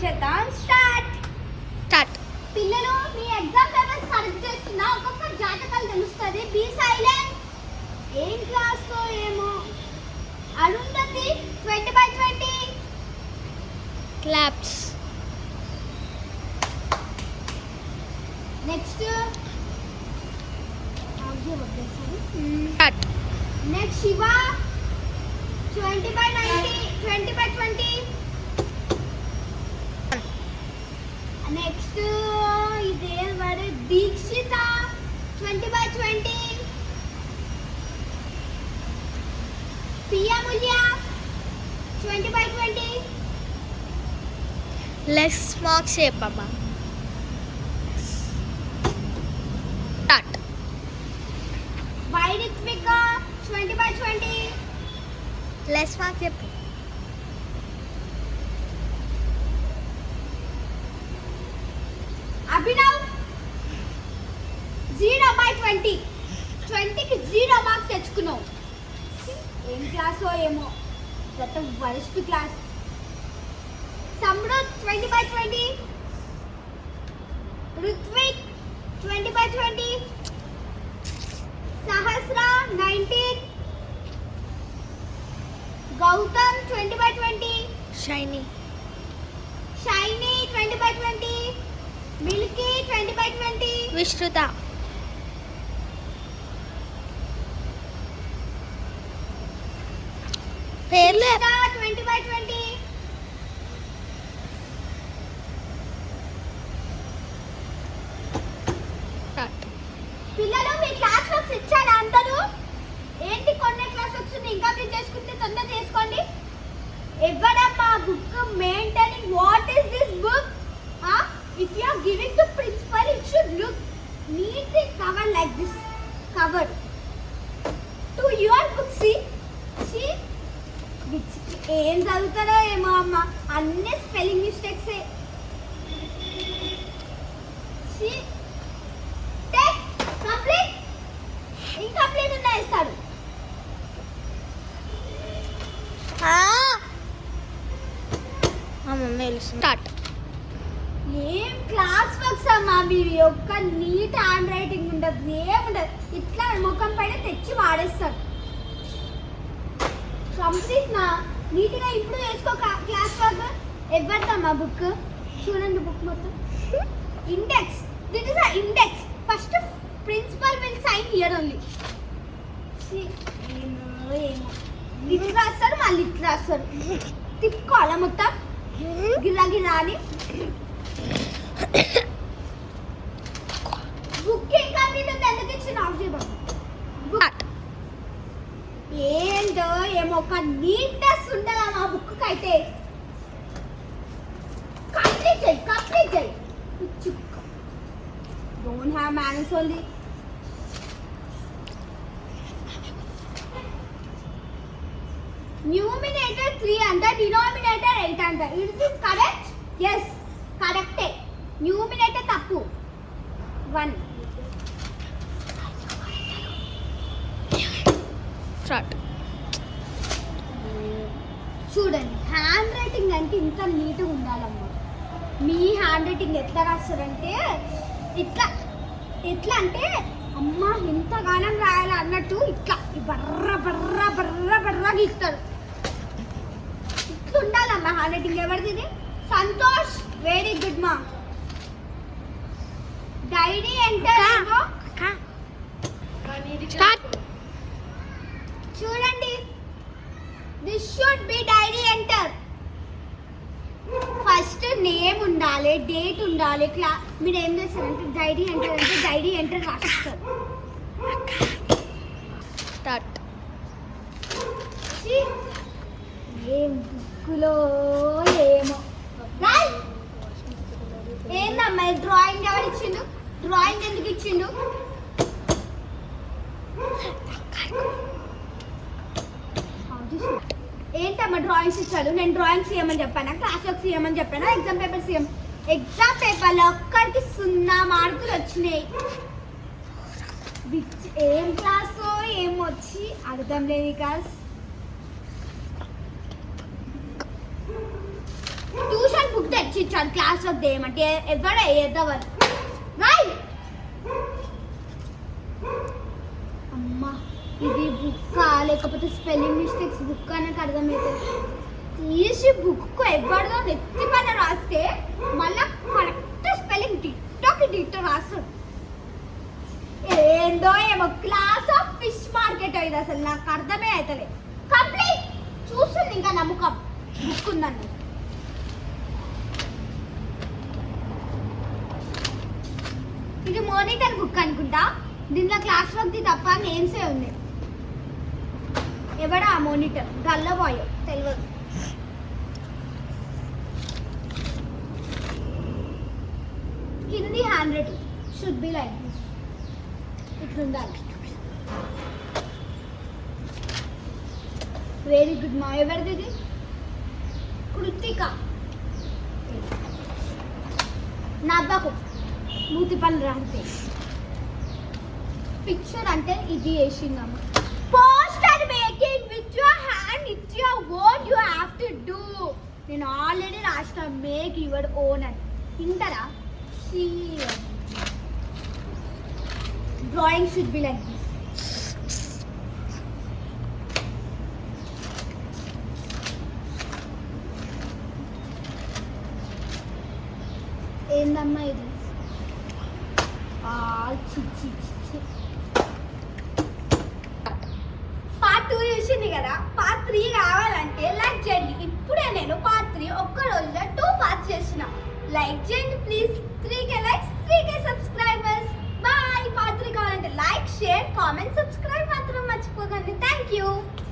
చేద్దాం. స్టార్ట్. పిల్లలు మీ exam papers correct చేస్తున్నా, ఒక్కొక్క జాతకాలు తెలుస్తుంది. Be silent. ఏం క్లాస్ ఏమో Arundhati 20/20 claps. Next start. Next Shiva 20/90 20/20. Next ఇదే మరి దీక్షిత 20/20. పియాముల్య 20/20. లెస్ మార్క్స్ చెప్పమ్మా. స్టార్ట్. వైరిత్విక 20/20. లెస్ మార్క్స్ చెప్పు. అభినవ్ 0/20. 20కి 0 మార్క్స్ తెచ్చుకున్నావు. ఏం క్లాసో ఏమో, that worst class. Samruddh 20/20. Ruthvik 20/20. Sahasra 19. Gautam 20/20. Shiny. Shiny 20/20. Milky 20/20. Vishruta. పేర్లే. 20/20. స్టార్ట్. పిల్లలు మీ క్లాస్ వర్క్స్ ఇచ్చారా అందరూ? ఏంటి కొన్ని క్లాస్ వర్క్స్ ఇంకా మీరు చేసుకుంటే తొందర చేసుకోండి. ఎవరమ్మా book maintaining? What is this book? If you are giving to principal it should look neatly cover like this cover to your book. See ఏం చదువుతారో ఏమో అమ్మ, అన్ని స్పెల్లింగ్ మిస్టేక్స్. కంప్లీట్ ఇన్కంప్లీట్ ఉన్నాయి ఇస్తాడు. మమ్మీ తెలుస్తుంది. స్టార్ట్. ఏం క్లాస్ వర్క్స్ అమ్మా మీవి? ఒక్క నీట్ హ్యాండ్ రైటింగ్ ఉండదు, ఏముండదు. ఇట్లా ముఖం పైన తెచ్చి వాడేస్తాడు. కంప్లీట్ నా నీట్గా ఇంప్రూవ్ చేసుకో క్లాస్ వర్క్. ఎవరిదమ్మా బుక్? చూడండి బుక్ మొత్తం. Index. This is a index. First principal will sign here only. ఏమో ఇట్లా రాస్తారు, మళ్ళీ ఇట్లా రాస్తారు. తిప్పుకోవాలా మొత్తం గిరా గిరా అని. బుక్ ఇంకా మీరు ఎందుకు ఇచ్చిన ఆఫ్ చేయబాబు. ఏంటో ఏమో ఒక నీట్నెస్ ఉండదా మా బుక్ అయితే. కంప్లీట్ చేయి. Don't have manners only. Numerator 3 అంట, డినామినేటర్ 8 అంట. It is correct? yes కరెక్టే. న్యూమినేటర్ తప్పు 1. స్టార్ట్. చూడండి హ్యాండ్ రైటింగ్ అంటే ఇంత నీట్గా ఉండాలమ్మా. మీ హ్యాండ్ రైటింగ్ ఎట్లా రాస్తారంటే ఎట్లా అంటే అమ్మ ఇంతగానం రాయాలి అన్నట్టు ఇట్లా బర్ర బర్ర బర్ర బర్ర గీస్తారు. ఇట్లా ఉండాలమ్మా హ్యాండ్ రైటింగ్. ఎవరిది ఇది? సంతోష్. వెరీ గుడ్ మా. Diary enter. స్టార్ట్. చూడండి this should be diary enter. First name ఉండాలి, డేట్ ఉండాలి. మీరు ఏం చేస్తారంటే డైరీ ఎంటర్ అంటే డైరీ ఎంటర్ రాసిస్తారు. స్టార్ట్. ఏం బుక్కులో ఏమో. ఏందమ్మా డ్రాయింగ్ ఎవరు ఇచ్చిండు? డ్రాయింగ్ ఎందుకు ఇచ్చిండు? ఏంటమ్మా డ్రాయింగ్స్ ఇచ్చాడు? నేను డ్రాయింగ్స్ చేయమని చెప్పానా? క్లాస్ వర్క్స్ చేయమని చెప్పానా? ఎగ్జామ్ పేపర్స్ ఎగ్జామ్ పేపర్లో ఒక్కడికి 0 మార్కులు వచ్చినాయి. ఏం క్లాసో ఏమొచ్చి అర్థం లేని క్లాస్. ట్యూషన్ బుక్ తెచ్చి వచ్చి ఇచ్చాడు క్లాస్ వర్క్ చేయమంటే ఎవడే ఎదవరు రాయ్. అమ్మా ఇది బుక్ లేకపోతే స్పెల్లింగ్ మిస్టేక్స్ బుక్ అనేది అర్థమవుతుంది. తీసి బుక్ ఎవరిదో నెత్తి పైన రాస్తే మళ్ళా కరెక్ట్ స్పెల్లింగ్ డిట్టో రాస్తాడు. ఏందో ఏమో క్లాస్ ఆఫ్ ఫిష్ మార్కెట్ ఇది అసలు నాకు అర్థమే అవుతలే. కంప్లీట్ చూస్తుంది ఇంకా నమ్మకం బుక్ ఉందండి. ఇది మోనిటర్ బుక్ అనుకుంటా. దీంట్లో క్లాస్ వర్క్ తప్ప నేమ్సే ఉంది. ఎవడా మోనిటర్ గల్లబోయో తెలియదు. Hindi hand writing should be like this. ఇట్లుండాలి. వెరీ గుడ్ మా. ఎవరిది ఇది? కృతిక. నవ్వకు మూతి పనులు రాస్తే. పిక్చర్ అంటే ఇది వేసిందమ్మ. Poster making with your hand it's your own you have to do. నేను ఆల్రెడీ రాసిన మేక్ యువర్ ఓన్ అని. ఇంటరా drawing should be like this. ఏందమ్మా ఇది? పార్ట్ 2 చూసింది కదా. పార్ట్ 3 కావాలంటే లైక్ చేయండి. ఇప్పుడే నేను పార్ట్ 3 ఒక్క రోజులో 2 పార్ట్స్ చేసిన. లైక్ చేయండి please. 3K likes 3K subscribers. Bye. Part 3 కావాలంటే లైక్ షేర్ కామెంట్ సబ్స్క్రైబ్ మాత్రం మర్చిపోకండి. Thank you.